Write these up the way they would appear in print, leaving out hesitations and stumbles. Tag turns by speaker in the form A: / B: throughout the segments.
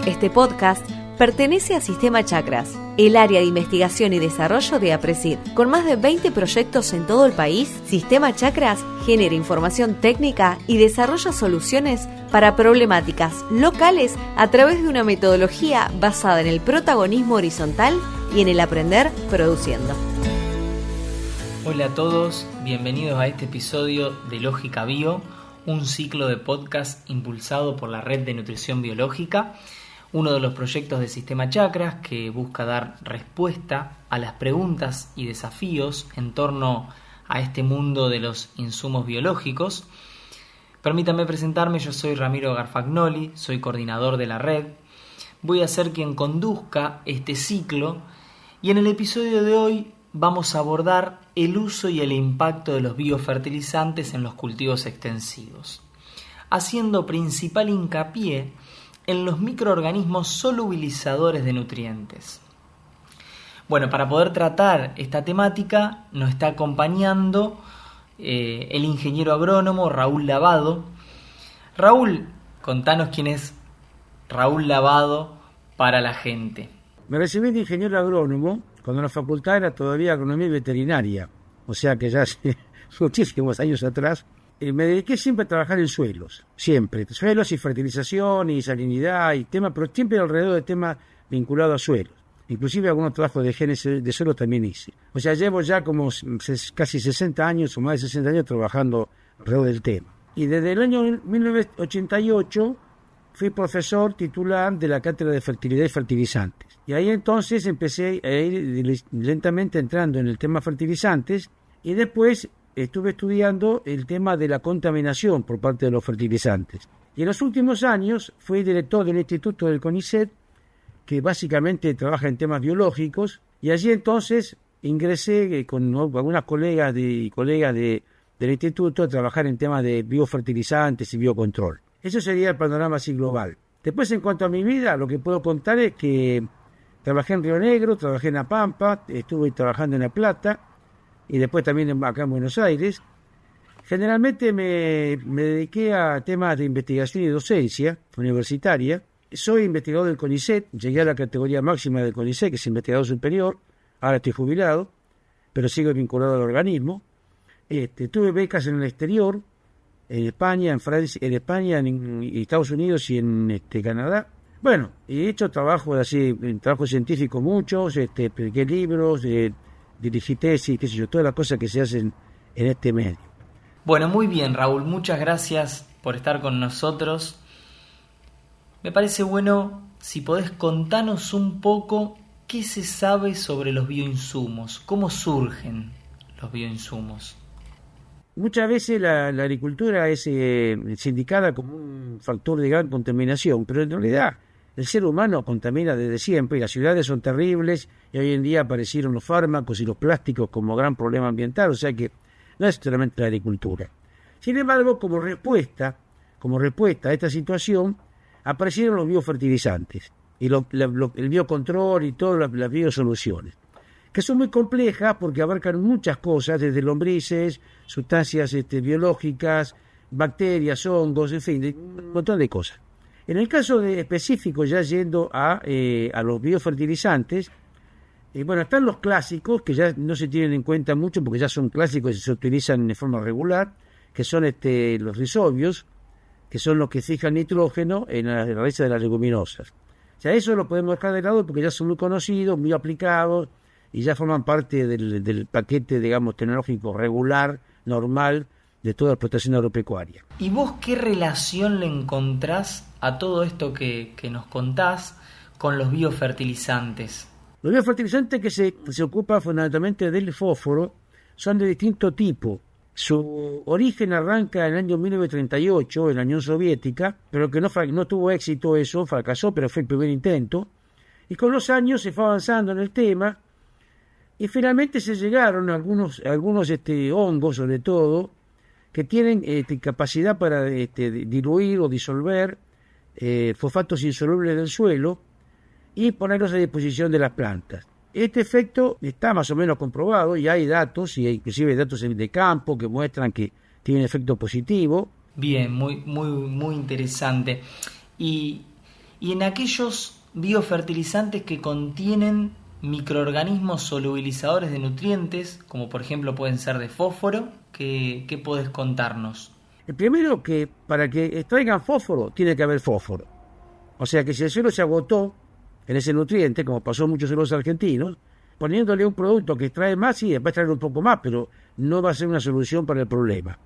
A: Este podcast pertenece a Sistema Chakras, el área de investigación y desarrollo de APRESID. Con más de 20 proyectos en todo el país, Sistema Chakras genera información técnica y desarrolla soluciones para problemáticas locales a través de una metodología basada en el protagonismo horizontal y en el aprender produciendo.
B: Hola a todos, bienvenidos a este episodio de Lógica Bio, un ciclo de podcast impulsado por la Red de Nutrición Biológica, uno de los proyectos de Sistema Chakras que busca dar respuesta a las preguntas y desafíos en torno a este mundo de los insumos biológicos. Permítanme presentarme, yo soy Ramiro Garfagnoli, soy coordinador de la red. Voy a ser quien conduzca este ciclo y en el episodio de hoy vamos a abordar el uso y el impacto de los biofertilizantes en los cultivos extensivos, haciendo principal hincapié en los microorganismos solubilizadores de nutrientes. Bueno, para poder tratar esta temática nos está acompañando el ingeniero agrónomo Raúl Lavado. Raúl, contanos quién es Raúl Lavado para la gente.
C: Me recibí de ingeniero agrónomo cuando la facultad era todavía agronomía y veterinaria, o sea que ya hace muchísimos años atrás. Me dediqué siempre a trabajar en suelos, siempre. Suelos y fertilización y salinidad y temas, pero siempre alrededor de temas vinculados a suelos. Inclusive algunos trabajos de génesis de suelo también hice. O sea, llevo ya como casi 60 años o más de 60 años trabajando alrededor del tema. Y desde el año 1988 fui profesor titular de la Cátedra de Fertilidad y Fertilizantes. Y ahí entonces empecé a ir lentamente entrando en el tema fertilizantes y después estuve estudiando el tema de la contaminación por parte de los fertilizantes. Y en los últimos años fui director del Instituto del CONICET, que básicamente trabaja en temas biológicos, y allí entonces ingresé con algunas colegas del instituto a trabajar en temas de biofertilizantes y biocontrol. Eso sería el panorama así global. Después, en cuanto a mi vida, lo que puedo contar es que trabajé en Río Negro, trabajé en La Pampa, estuve trabajando en La Plata, y después también acá en Buenos Aires. Generalmente me dediqué a temas de investigación y docencia universitaria. Soy investigador del CONICET, llegué a la categoría máxima del CONICET, que es investigador superior. Ahora estoy jubilado, pero sigo vinculado al organismo. Tuve becas en el exterior, en España, en Francia, en España, en Estados Unidos y en Canadá. Bueno, he hecho trabajo científico muchos, publiqué libros, dirigí tesis, qué sé yo, todas las cosas que se hacen en este medio.
B: Bueno, muy bien, Raúl, muchas gracias por estar con nosotros. Me parece bueno si podés contarnos un poco qué se sabe sobre los bioinsumos, cómo surgen los bioinsumos.
C: Muchas veces la agricultura es indicada como un factor de gran contaminación, pero en realidad el ser humano contamina desde siempre y las ciudades son terribles y hoy en día aparecieron los fármacos y los plásticos como gran problema ambiental, o sea que no es solamente la agricultura. Sin embargo, como respuesta a esta situación, aparecieron los biofertilizantes y el biocontrol y todas las biosoluciones, que son muy complejas porque abarcan muchas cosas, desde lombrices, sustancias biológicas, bacterias, hongos, en fin, un montón de cosas. En el caso específico, ya yendo a los biofertilizantes, están los clásicos, que ya no se tienen en cuenta mucho porque ya son clásicos y se utilizan de forma regular, que son los rizobios, que son los que fijan nitrógeno en las raíces de las leguminosas. O sea, eso lo podemos dejar de lado porque ya son muy conocidos, muy aplicados, y ya forman parte del paquete, digamos, tecnológico regular, normal, de toda la explotación agropecuaria.
B: ¿Y vos qué relación le encontrás a todo esto que nos contás con los biofertilizantes?
C: Los biofertilizantes que se ocupan fundamentalmente del fósforo son de distinto tipo. Su origen arranca en el año 1938 en la Unión Soviética, pero que no tuvo éxito eso, fracasó, pero fue el primer intento. Y con los años se fue avanzando en el tema y finalmente se llegaron a algunos hongos, sobre todo, que tienen capacidad para diluir o disolver fosfatos insolubles del suelo y ponerlos a disposición de las plantas. Este efecto está más o menos comprobado y hay datos, y inclusive datos de campo que muestran que tiene efecto positivo.
B: Bien, muy interesante. Y y en aquellos biofertilizantes que contienen microorganismos solubilizadores de nutrientes, como por ejemplo pueden ser de fósforo. ¿Qué podés contarnos?
C: El primero, que para que extraigan fósforo tiene que haber fósforo. O sea que si el suelo se agotó en ese nutriente, como pasó en muchos suelos argentinos, poniéndole un producto que extrae más, sí, va a extraer un poco más, pero no va a ser una solución para el problema.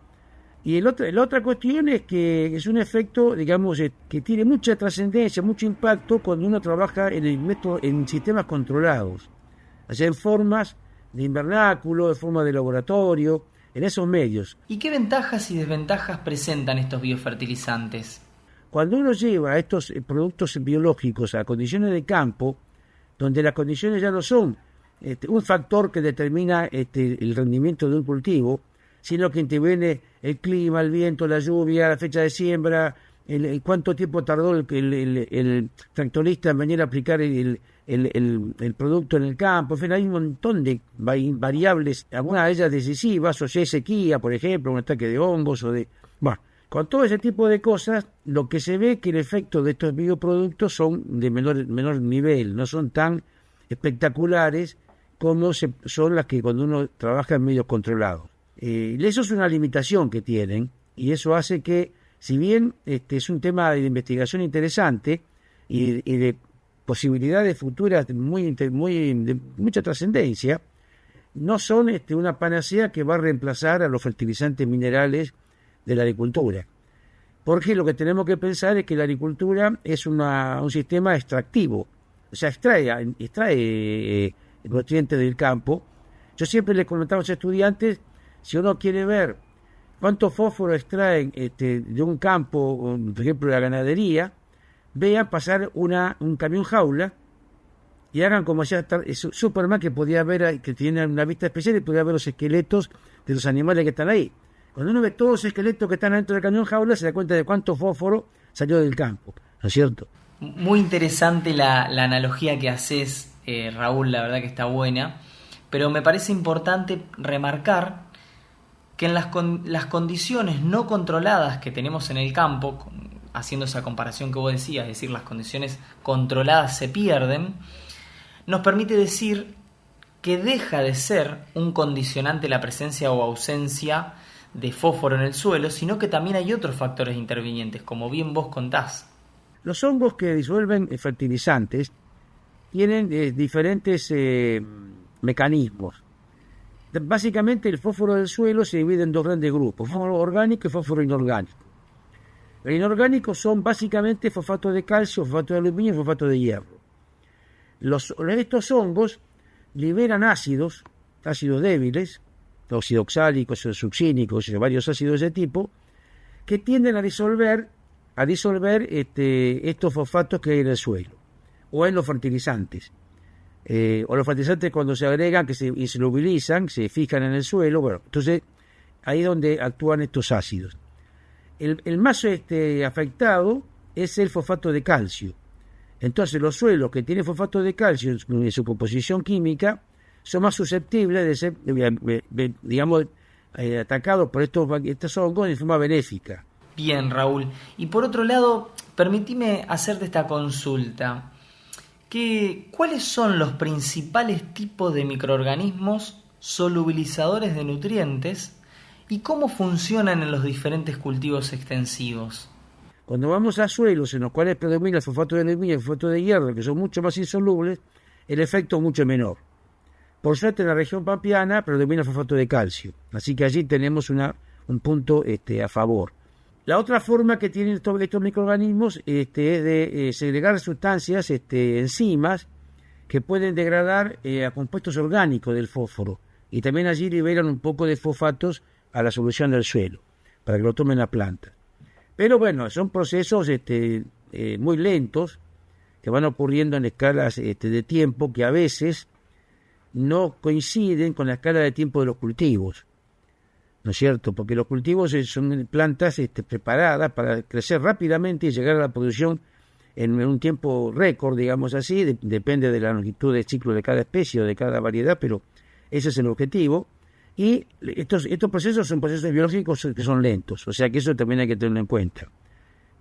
C: Y la otra cuestión es que es un efecto, digamos, que tiene mucha trascendencia, mucho impacto cuando uno trabaja en sistemas controlados, o sea, en formas de invernáculo, de forma de laboratorio, en esos medios.
B: ¿Y qué ventajas y desventajas presentan estos biofertilizantes?
C: Cuando uno lleva estos productos biológicos a condiciones de campo, donde las condiciones ya no son un factor que determina el rendimiento de un cultivo, sino que interviene el clima, el viento, la lluvia, la fecha de siembra, el cuánto tiempo tardó el tractorista en venir a aplicar el producto en el campo. En fin, hay un montón de variables, algunas de ellas decisivas, o sea, sequía, por ejemplo, un ataque de hongos o de... Bueno, con todo ese tipo de cosas, lo que se ve es que el efecto de estos bioproductos son de menor nivel, no son tan espectaculares como son las que cuando uno trabaja en medios controlados. Eso es una limitación que tienen, y eso hace que, si bien es un tema de investigación interesante y de posibilidades futuras de mucha trascendencia, no son una panacea que va a reemplazar a los fertilizantes minerales de la agricultura. Porque lo que tenemos que pensar es que la agricultura es un sistema extractivo, o sea, extrae nutrientes del campo. Yo siempre les comentaba a los estudiantes, si uno quiere ver cuánto fósforo extraen de un campo, por ejemplo de la ganadería, vean pasar un camión jaula y hagan como hacía Superman, que podía ver, que tiene una vista especial y podía ver los esqueletos de los animales que están ahí. Cuando uno ve todos los esqueletos que están dentro del camión jaula, se da cuenta de cuánto fósforo salió del campo, ¿no es cierto?
B: Muy interesante la analogía que haces, Raúl, la verdad que está buena, pero me parece importante remarcar que en las condiciones no controladas que tenemos en el campo, haciendo esa comparación que vos decías, es decir, las condiciones controladas se pierden, nos permite decir que deja de ser un condicionante la presencia o ausencia de fósforo en el suelo, sino que también hay otros factores intervinientes, como bien vos contás.
C: Los hongos que disuelven fertilizantes tienen diferentes mecanismos. Básicamente el fósforo del suelo se divide en dos grandes grupos, fósforo orgánico y fósforo inorgánico. El inorgánico son básicamente fosfato de calcio, fosfato de aluminio y fosfato de hierro. Estos hongos liberan ácidos débiles, óxido oxálicos, succínicos y varios ácidos de ese tipo, que tienden a disolver estos fosfatos que hay en el suelo o en los fertilizantes. O los fertilizantes, cuando se agregan y se solubilizan, se fijan en el suelo. Bueno, entonces ahí es donde actúan estos ácidos. El más afectado es el fosfato de calcio. Entonces los suelos que tienen fosfato de calcio en su composición química son más susceptibles de ser, atacados por estos hongos de forma benéfica.
B: Bien, Raúl. Y por otro lado, permitime hacerte esta consulta. ¿Cuáles son los principales tipos de microorganismos solubilizadores de nutrientes y cómo funcionan en los diferentes cultivos extensivos?
C: Cuando vamos a suelos en los cuales predomina el fosfato de aluminio y el fosfato de hierro, que son mucho más insolubles, el efecto es mucho menor. Por suerte en la región pampeana predomina el fosfato de calcio, así que allí tenemos un punto a favor. La otra forma que tienen estos microorganismos es de segregar sustancias, enzimas, que pueden degradar a compuestos orgánicos del fósforo, y también allí liberan un poco de fosfatos a la solución del suelo, para que lo tomen la planta. Pero bueno, son procesos muy lentos, que van ocurriendo en escalas de tiempo que a veces no coinciden con la escala de tiempo de los cultivos, ¿no es cierto? Porque los cultivos son plantas preparadas para crecer rápidamente y llegar a la producción en un tiempo récord, digamos así, depende de la longitud del ciclo de cada especie o de cada variedad, pero ese es el objetivo. Y estos procesos son procesos biológicos que son lentos, o sea que eso también hay que tenerlo en cuenta.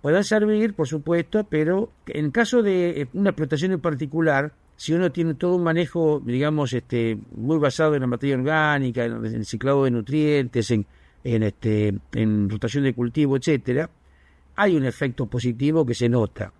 C: puedan servir, por supuesto, pero en caso de una explotación en particular, si uno tiene todo un manejo, digamos, muy basado en la materia orgánica, en el ciclado de nutrientes, en rotación de cultivo, etcétera, hay un efecto positivo que se nota.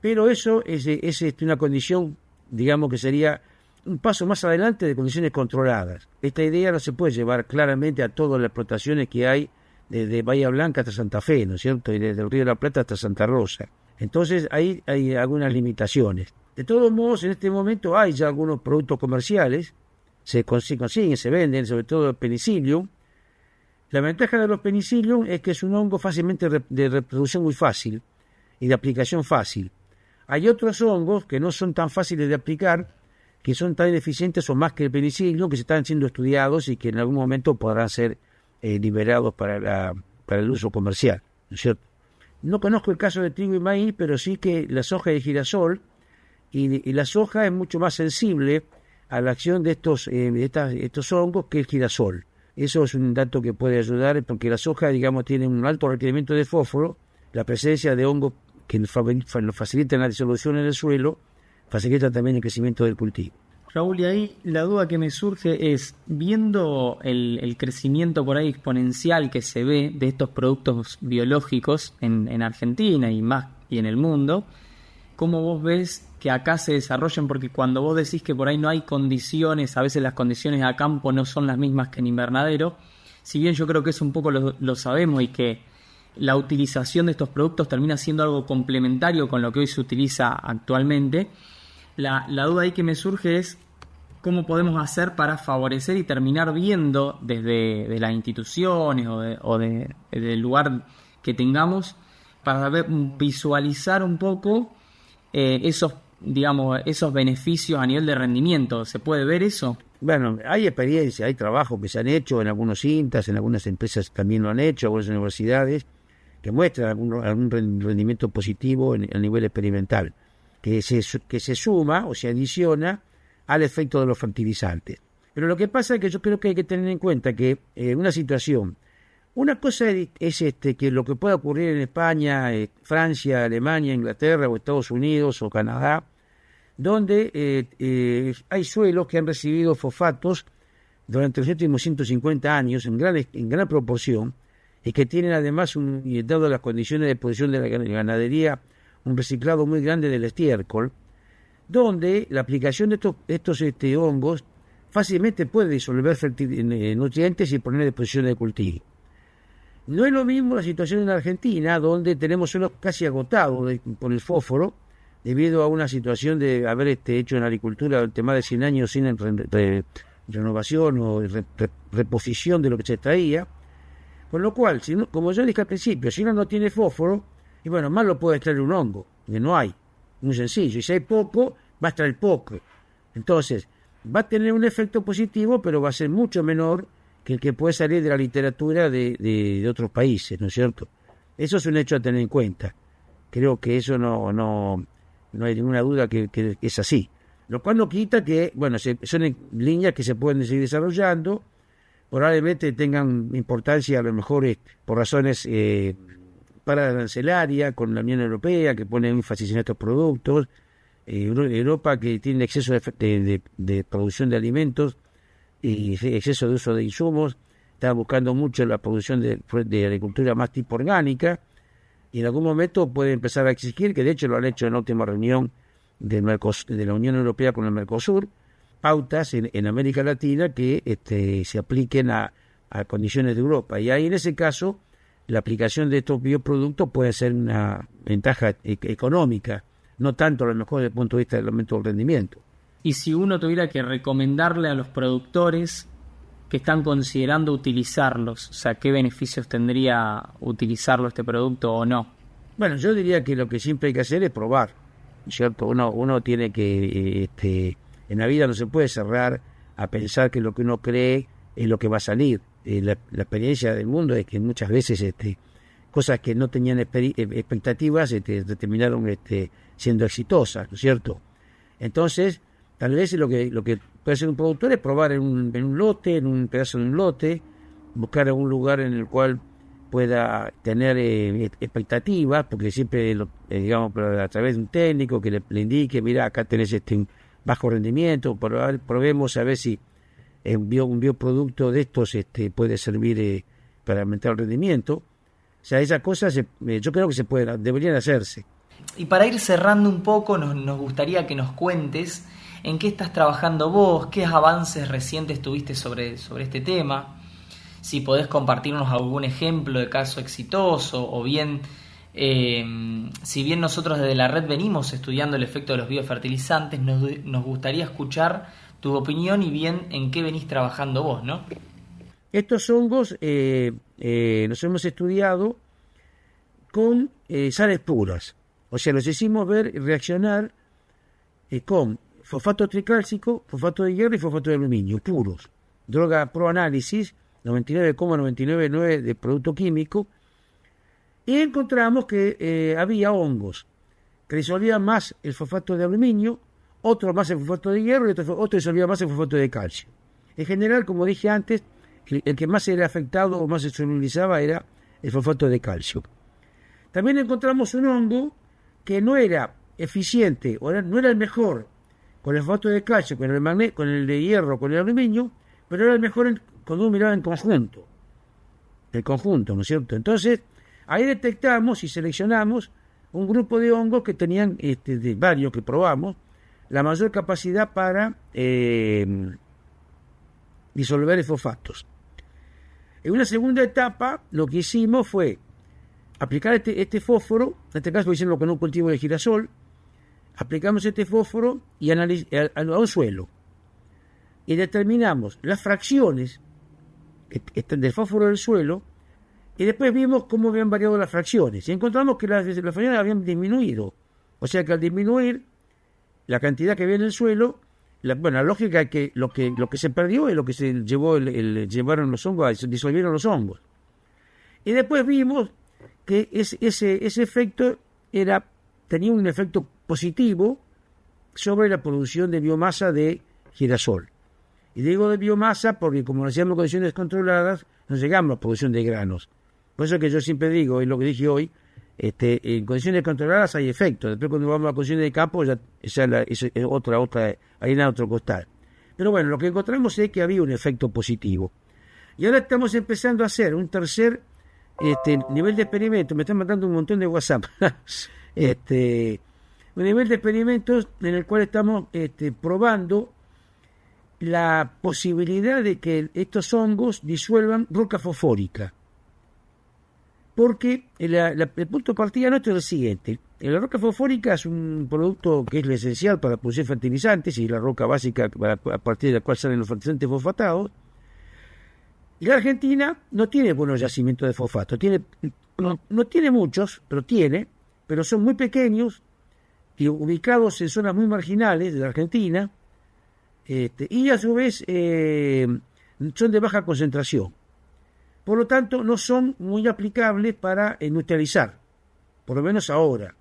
C: Pero eso es una condición, digamos, que sería un paso más adelante de condiciones controladas. Esta idea no se puede llevar claramente a todas las explotaciones que hay desde Bahía Blanca hasta Santa Fe, ¿no es cierto? Y desde el Río de la Plata hasta Santa Rosa. Entonces ahí hay algunas limitaciones. De todos modos, en este momento hay ya algunos productos comerciales, se consiguen, se venden, sobre todo el penicillium. La ventaja de los penicillium es que es un hongo fácilmente de reproducción muy fácil y de aplicación fácil. Hay otros hongos que no son tan fáciles de aplicar, que son tan eficientes o más que el penicillium, que se están siendo estudiados y que en algún momento podrán ser liberados para el uso comercial, ¿no es cierto? No conozco el caso de trigo y maíz, pero sí que la soja de girasol, y la soja es mucho más sensible a la acción de estos hongos que el girasol. Eso es un dato que puede ayudar, porque la soja, digamos, tiene un alto requerimiento de fósforo, la presencia de hongos que nos facilitan la disolución en el suelo, facilita también el crecimiento del cultivo.
B: Raúl, y ahí la duda que me surge es, viendo el crecimiento por ahí exponencial que se ve de estos productos biológicos en Argentina y en el mundo, ¿cómo vos ves que acá se desarrollen? Porque cuando vos decís que por ahí no hay condiciones, a veces las condiciones a campo no son las mismas que en invernadero, si bien yo creo que eso un poco lo sabemos y que la utilización de estos productos termina siendo algo complementario con lo que hoy se utiliza actualmente, la duda ahí que me surge es cómo podemos hacer para favorecer y terminar viendo desde las instituciones o del lugar que tengamos para visualizar un poco esos beneficios a nivel de rendimiento. ¿Se puede ver eso?
C: Bueno, hay experiencia, hay trabajo que se han hecho en algunos INTAs, en algunas empresas también lo han hecho, algunas universidades, que muestran algún rendimiento positivo a nivel experimental, que se suma o se adiciona al efecto de los fertilizantes. Pero lo que pasa es que yo creo que hay que tener en cuenta que una situación, una cosa es que lo que pueda ocurrir en España, Francia, Alemania, Inglaterra o Estados Unidos o Canadá, donde hay suelos que han recibido fosfatos durante los últimos 150 años en gran proporción, y que tienen además, dado las condiciones de exposición de la ganadería, un reciclado muy grande del estiércol, donde la aplicación de estos hongos fácilmente puede disolver nutrientes y poner a disposición de cultivo. No es lo mismo la situación en Argentina, donde tenemos suelos casi agotados por el fósforo, debido a una situación de haber hecho en la agricultura durante más de 100 años sin renovación o reposición de lo que se traía. Con lo cual, como yo dije al principio, si uno no tiene fósforo, y bueno, más lo puede extraer un hongo, que no hay, muy sencillo. Y si hay poco, va a extraer poco. Entonces, va a tener un efecto positivo, pero va a ser mucho menor que el que puede salir de la literatura de otros países, ¿no es cierto? Eso es un hecho a tener en cuenta. Creo que eso no hay ninguna duda que es así. Lo cual no quita que, bueno, son líneas que se pueden seguir desarrollando, probablemente tengan importancia a lo mejor por razones paraarancelaria con la Unión Europea, que pone énfasis en estos productos, Europa, que tiene exceso de producción de alimentos y exceso de uso de insumos, está buscando mucho la producción de agricultura más tipo orgánica, y en algún momento puede empezar a exigir, que de hecho lo han hecho en la última reunión de la Unión Europea con el Mercosur, pautas en América Latina que se apliquen a condiciones de Europa. Y ahí en ese caso la aplicación de estos bioproductos puede ser una ventaja económica, no tanto a lo mejor desde el punto de vista del aumento del rendimiento.
B: Y si uno tuviera que recomendarle a los productores que están considerando utilizarlos, o sea, ¿qué beneficios tendría utilizarlo este producto o no?
C: Bueno, yo diría que lo que siempre hay que hacer es probar, ¿cierto? Uno tiene que, en la vida no se puede cerrar a pensar que lo que uno cree es lo que va a salir. La experiencia del mundo es que muchas veces cosas que no tenían expectativas terminaron siendo exitosas, ¿no es cierto? Entonces, tal vez lo que puede hacer un productor es probar en un lote, en un pedazo de un lote, buscar algún lugar en el cual pueda tener expectativas, porque siempre, digamos, a través de un técnico que le indique, mira, acá tenés bajo rendimiento, probemos a ver si un bioproducto de estos puede servir para aumentar el rendimiento. O sea, esas cosas yo creo que deberían hacerse.
B: Y para ir cerrando un poco, nos gustaría que nos cuentes en qué estás trabajando vos, qué avances recientes tuviste sobre este tema, si podés compartirnos algún ejemplo de caso exitoso, o bien, si bien nosotros desde la red venimos estudiando el efecto de los biofertilizantes, nos gustaría escuchar tu opinión y bien en qué venís trabajando vos, ¿no?
C: Estos hongos los hemos estudiado con sales puras. O sea, los hicimos reaccionar con fosfato tricálcico, fosfato de hierro y fosfato de aluminio, puros. Droga proanálisis, 99,999 de producto químico. Y encontramos que había hongos que disolvían más el fosfato de aluminio, otro más el fosfato de hierro y otro disolvía más el fosfato de calcio. En general, como dije antes, el que más era afectado o más se solubilizaba era el fosfato de calcio. También encontramos un hongo que no era eficiente, no era el mejor con el fosfato de calcio, con el de hierro, con el aluminio, pero era el mejor cuando uno miraba en conjunto, ¿no es cierto? Entonces, ahí detectamos y seleccionamos un grupo de hongos que tenían, de varios que probamos, la mayor capacidad para disolver fosfatos. En una segunda etapa, lo que hicimos fue aplicar este fósforo, en este caso hicimos con un cultivo de girasol, aplicamos este fósforo y a un suelo y determinamos las fracciones del fósforo del suelo y después vimos cómo habían variado las fracciones y encontramos que las fracciones habían disminuido. O sea que al disminuir la cantidad que había en el suelo, la lógica es que lo que se perdió es lo que se llevaron los hongos, se disolvieron los hongos. Y después vimos que ese efecto tenía un efecto positivo sobre la producción de biomasa de girasol. Y digo de biomasa porque como lo hacíamos en condiciones controladas, no llegamos a la producción de granos. Por eso que yo siempre digo, es lo que dije hoy, en condiciones controladas hay efecto. Después cuando vamos a condiciones de campo, esa es otra harina de otro costal. Pero bueno, lo que encontramos es que había un efecto positivo. Y ahora estamos empezando a hacer un tercer nivel de experimento. Me están mandando un montón de WhatsApp. Un nivel de experimentos en el cual estamos probando la posibilidad de que estos hongos disuelvan roca fosfórica. Porque el punto de partida nuestro es el siguiente. La roca fosfórica es un producto que es esencial para producir fertilizantes y la roca básica a partir de la cual salen los fertilizantes fosfatados. Y la Argentina no tiene buenos yacimientos de fosfato. No tiene muchos, pero son muy pequeños y ubicados en zonas muy marginales de la Argentina. Y a su vez son de baja concentración. Por lo tanto, no son muy aplicables para industrializar, por lo menos ahora.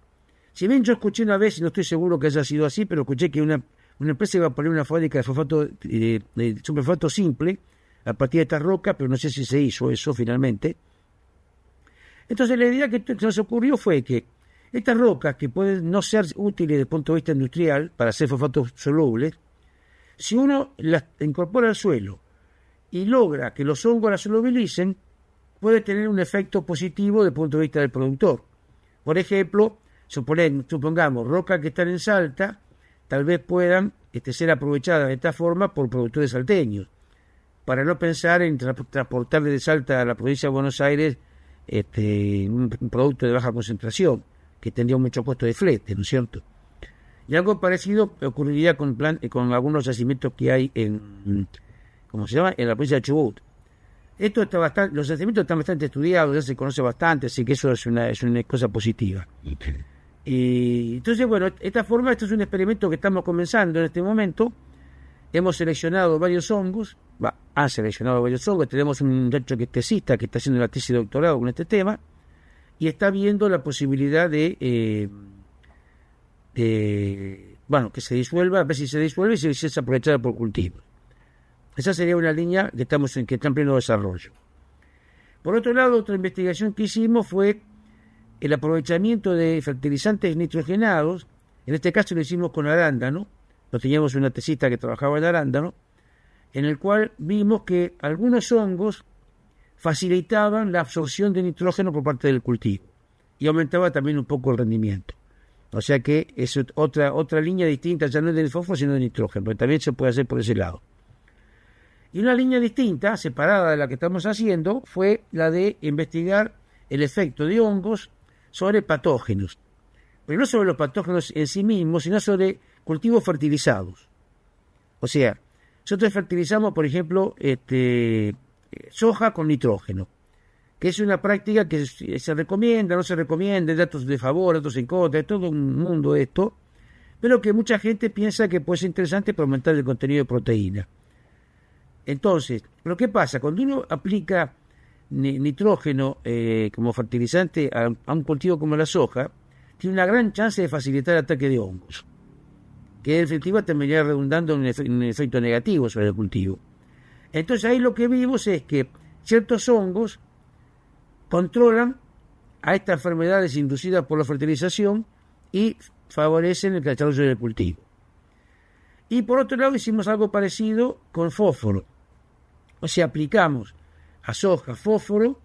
C: Si bien yo escuché una vez, y no estoy seguro que haya sido así, pero escuché que una empresa iba a poner una fábrica de fosfato, de superfosfato simple a partir de esta roca, pero no sé si se hizo eso finalmente. Entonces la idea que nos ocurrió fue que estas rocas, que pueden no ser útiles desde el punto de vista industrial para hacer fosfatos solubles, si uno las incorpora al suelo y logra que los hongos la solubilicen, puede tener un efecto positivo desde el punto de vista del productor. Por ejemplo, supongamos rocas que están en Salta, tal vez puedan ser aprovechadas de esta forma por productores salteños, para no pensar en transportar de Salta a la provincia de Buenos Aires un producto de baja concentración, que tendría un mucho costo de flete, ¿no es cierto? Y algo parecido ocurriría con algunos yacimientos que hay en la provincia de Chubut. Los yacimientos están bastante estudiados, ya se conoce bastante, así que eso es una cosa positiva. Y entonces, bueno, esto es un experimento que estamos comenzando en este momento. Hemos seleccionado varios hongos, tenemos un muchacho que es tesista, que está haciendo la tesis de doctorado con este tema, y está viendo la posibilidad que se disuelva, a ver si se disuelve y si es aprovechada por cultivos. Esa sería una línea que está en pleno desarrollo. Por otro lado, otra investigación que hicimos fue el aprovechamiento de fertilizantes nitrogenados. En este caso lo hicimos con arándano. Teníamos una tesista que trabajaba en arándano, en el cual vimos que algunos hongos facilitaban la absorción de nitrógeno por parte del cultivo y aumentaba también un poco el rendimiento. O sea que es otra línea distinta, ya no es del fósforo sino de nitrógeno, pero también se puede hacer por ese lado. Y una línea distinta, separada de la que estamos haciendo, fue la de investigar el efecto de hongos sobre patógenos. Pero no sobre los patógenos en sí mismos, sino sobre cultivos fertilizados. O sea, nosotros fertilizamos, por ejemplo, soja con nitrógeno, que es una práctica que se recomienda, no se recomienda, datos de favor, datos en contra, es todo un mundo esto, pero que mucha gente piensa que puede ser interesante para aumentar el contenido de proteína. Entonces, ¿pero qué pasa? Cuando uno aplica nitrógeno como fertilizante a un cultivo como la soja, tiene una gran chance de facilitar el ataque de hongos, que en definitiva terminaría redundando en un efecto negativo sobre el cultivo. Entonces ahí lo que vimos es que ciertos hongos controlan a estas enfermedades inducidas por la fertilización y favorecen el desarrollo del cultivo. Y por otro lado hicimos algo parecido con fósforo. O sea, aplicamos a soja fósforo,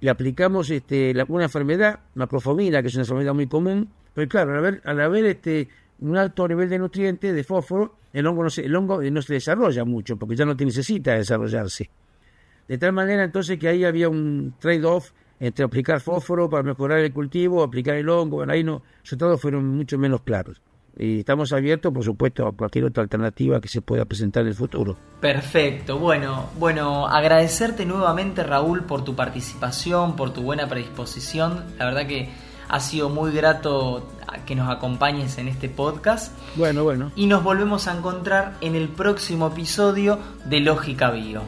C: le aplicamos una enfermedad, macrofomina, que es una enfermedad muy común, pero claro, al haber un alto nivel de nutrientes, de fósforo, el hongo no se desarrolla mucho, porque ya no necesita desarrollarse. De tal manera entonces que ahí había un trade-off entre aplicar fósforo para mejorar el cultivo, aplicar el hongo. Bueno, ahí los resultados fueron mucho menos claros. Y estamos abiertos, por supuesto, a cualquier otra alternativa que se pueda presentar en el futuro.
B: Perfecto. Bueno, agradecerte nuevamente, Raúl, por tu participación, por tu buena predisposición. La verdad que ha sido muy grato que nos acompañes en este podcast.
C: Bueno.
B: Y nos volvemos a encontrar en el próximo episodio de Lógica Bio.